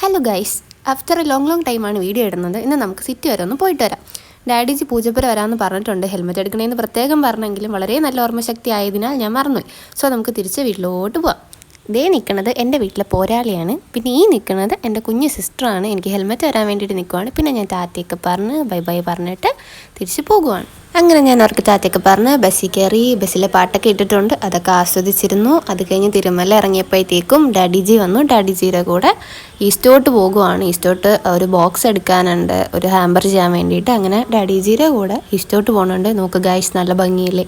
Hello guys, after A long ടൈമാണ് video ഇടുന്നത്. ഇന്ന് നമുക്ക് സിറ്റി വരെ ഒന്ന് പോയിട്ട് വരാം. ഡാഡിജി പൂജപ്പുര വരാമെന്ന് പറഞ്ഞിട്ടുണ്ട്. ഹെൽമെറ്റ് എടുക്കണമെന്ന് പ്രത്യേകം പറഞ്ഞെങ്കിലും വളരെ നല്ല ഓർമ്മശക്തി ആയതിനാൽ ഞാൻ മറന്നുപോയി. സോ നമുക്ക് തിരിച്ച് വീട്ടിലോട്ട് പോവാം. ഇതേ നിൽക്കുന്നത് എൻ്റെ വീട്ടിലെ പോരാളിയാണ്. പിന്നെ ഈ നിൽക്കുന്നത് എൻ്റെ കുഞ്ഞു സിസ്റ്ററാണ്. എനിക്ക് ഹെൽമെറ്റ് വരാൻ വേണ്ടിയിട്ട് നിൽക്കുവാണ്. പിന്നെ ഞാൻ ടാറ്റയൊക്കെ പറഞ്ഞ് ബൈ ബൈ പറഞ്ഞിട്ട് തിരിച്ച് പോകുവാണ്. അങ്ങനെ ഞാൻ അവർക്ക് ടാറ്റയൊക്കെ പറഞ്ഞ് ബസ്സിൽ കയറി. ബസ്സിലെ പാട്ടൊക്കെ ഇട്ടിട്ടുണ്ട്, അതൊക്കെ ആസ്വദിച്ചിരുന്നു. അത് കഴിഞ്ഞ് തിരുമല ഇറങ്ങിയപ്പോഴത്തേക്കും ഡാഡിജി വന്നു. ഡാഡിജിയുടെ കൂടെ ഈസ്റ്റോട്ട് പോകുവാണ്. ഈസ്റ്റോട്ട് ഒരു ബോക്സ് എടുക്കാനുണ്ട്, ഒരു ഹാമ്പർ ചെയ്യാൻ വേണ്ടിയിട്ട്. അങ്ങനെ ഡാഡിജിയുടെ കൂടെ ഈസ്റ്റോട്ട് പോകുന്നുണ്ട്. നോക്ക് ഗൈസ്, നല്ല ഭംഗിയില്ലേ.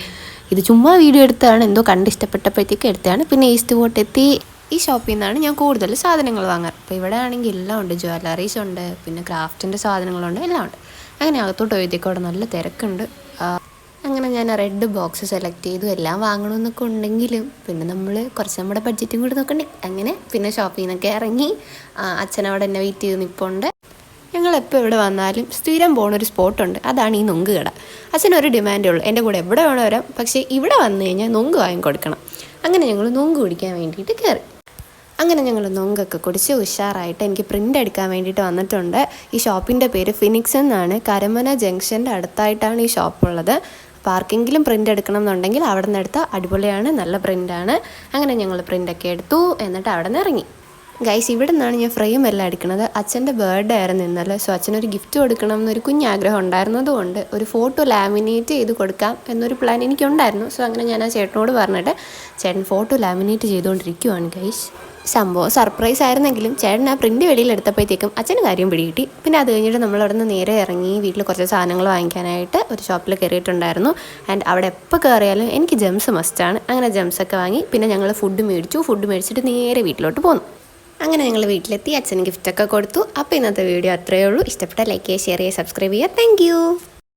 ഇത് ചുമ്മാ വീഡിയോ എടുത്തതാണ്, എന്തോ കണ്ടിഷ്ടപ്പെട്ടപ്പോഴത്തേക്ക് എടുത്തതാണ്. പിന്നെ ഈസ്റ്റ് പോട്ടെത്തി. ഈ ഷോപ്പിൽ നിന്നാണ് ഞാൻ കൂടുതൽ സാധനങ്ങൾ വാങ്ങാറ്. അപ്പോൾ ഇവിടെ ആണെങ്കിൽ എല്ലാം ഉണ്ട്, ജ്വല്ലറീസ് ഉണ്ട്, പിന്നെ ക്രാഫ്റ്റിൻ്റെ സാധനങ്ങളുണ്ട്, എല്ലാം ഉണ്ട്. അങ്ങനെ അകത്തോട്ട് പോയത്തേക്കും അവിടെ നല്ല തിരക്കുണ്ട്. അങ്ങനെ ഞാൻ റെഡ് ബോക്സ് സെലക്ട് ചെയ്തു. എല്ലാം വാങ്ങണമെന്നൊക്കെ ഉണ്ടെങ്കിലും പിന്നെ നമ്മൾ കുറച്ച് നമ്മുടെ ബഡ്ജറ്റും കൂടി നോക്കണ്ടേ. അങ്ങനെ പിന്നെ ഷോപ്പിൽ നിന്നൊക്കെ ഇറങ്ങി. അച്ഛനവിടെ എന്നെ വെയിറ്റ് ചെയ്ത് നിൽപ്പുണ്ട്. ഞങ്ങളെപ്പോൾ ഇവിടെ വന്നാലും സ്ഥിരം പോകുന്നൊരു സ്പോട്ടുണ്ട്, അതാണ് ഈ നൊങ്ക് കട. അച്ഛനൊരു ഡിമാൻഡേ ഉള്ളൂ, എൻ്റെ കൂടെ എവിടെ വേണോ വരാം, പക്ഷേ ഇവിടെ വന്നു കഴിഞ്ഞാൽ നൊങ്ക് വാങ്ങി കൊടുക്കണം. അങ്ങനെ ഞങ്ങൾ നൊങ്ക് കുടിക്കാൻ വേണ്ടിയിട്ട് കയറി. അങ്ങനെ ഞങ്ങൾ നൊങ്കൊക്കെ കുടിച്ച് ഉഷാറായിട്ട് എനിക്ക് പ്രിൻ്റ് എടുക്കാൻ വേണ്ടിയിട്ട് വന്നിട്ടുണ്ട്. ഈ ഷോപ്പിൻ്റെ പേര് ഫിനിക്സ് എന്നാണ്. കരമന ജംഗ്ഷൻ്റെ അടുത്തായിട്ടാണ് ഈ ഷോപ്പുള്ളത്. അപ്പോൾ ആർക്കെങ്കിലും പ്രിൻ്റ് എടുക്കണം എന്നുണ്ടെങ്കിൽ അവിടെ നിന്ന് എടുത്താൽ അടിപൊളിയാണ്, നല്ല പ്രിൻ്റാണ്. അങ്ങനെ ഞങ്ങൾ പ്രിൻ്റൊക്കെ എടുത്തു, എന്നിട്ട് അവിടെ നിന്ന് ഇറങ്ങി. ഗൈസ്, ഇവിടെ നിന്നാണ് ഞാൻ ഫ്രെയിം എല്ലാം എടുക്കുന്നത്. അച്ഛൻ്റെ ബർത്ത്ഡേ ആയിരുന്നു ഇന്നലെ. സോ അച്ഛനൊരു ഗിഫ്റ്റ് കൊടുക്കണം എന്നൊരു കുഞ്ഞാഗ്രഹം ഉണ്ടായിരുന്നതുകൊണ്ട് ഒരു ഫോട്ടോ ലാമിനേറ്റ് ചെയ്ത് കൊടുക്കാം എന്നൊരു പ്ലാൻ എനിക്കുണ്ടായിരുന്നു. സോ അങ്ങനെ ഞാൻ ആ ചേട്ടനോട് പറഞ്ഞിട്ട് ചേട്ടൻ ഫോട്ടോ ലാമിനേറ്റ് ചെയ്തുകൊണ്ടിരിക്കുവാണ് ഗൈസ്. സംഭവം സർപ്രൈസ് ആയിരുന്നെങ്കിലും ചേട്ടൻ ആ പ്രിൻ്റ് വെളിയിലെടുത്തപ്പോഴത്തേക്കും അച്ഛന് കാര്യം പിടികിട്ടി. പിന്നെ അത് കഴിഞ്ഞിട്ട് നമ്മൾ അവിടെ നിന്ന് നേരെ ഇറങ്ങി വീട്ടിൽ കുറച്ച് സാധനങ്ങൾ വാങ്ങിക്കാനായിട്ട് ഒരു ഷോപ്പിൽ കയറിയിട്ടുണ്ടായിരുന്നു. ആൻഡ് അവിടെ എപ്പോൾ കയറിയാലും എനിക്ക് ജെംസ് മസ്റ്റാണ്. അങ്ങനെ ജെംസൊക്കെ വാങ്ങി. പിന്നെ ഞങ്ങൾ ഫുഡ് മേടിച്ചിട്ട് നേരെ വീട്ടിലോട്ട് പോന്നു. അങ്ങനെ ഞങ്ങൾ വീട്ടിലെത്തി. അച്ഛന് ഗിഫ്റ്റൊക്കെ കൊടുത്തു. അപ്പോൾ ഇന്നത്തെ വീഡിയോ അത്രയേ ഉള്ളൂ. ഇഷ്ടപ്പെട്ട ലൈക്ക് ചെയ്യുക, ഷെയർ ചെയ്യുക, സബ്സ്ക്രൈബ് ചെയ്യുക. താങ്ക്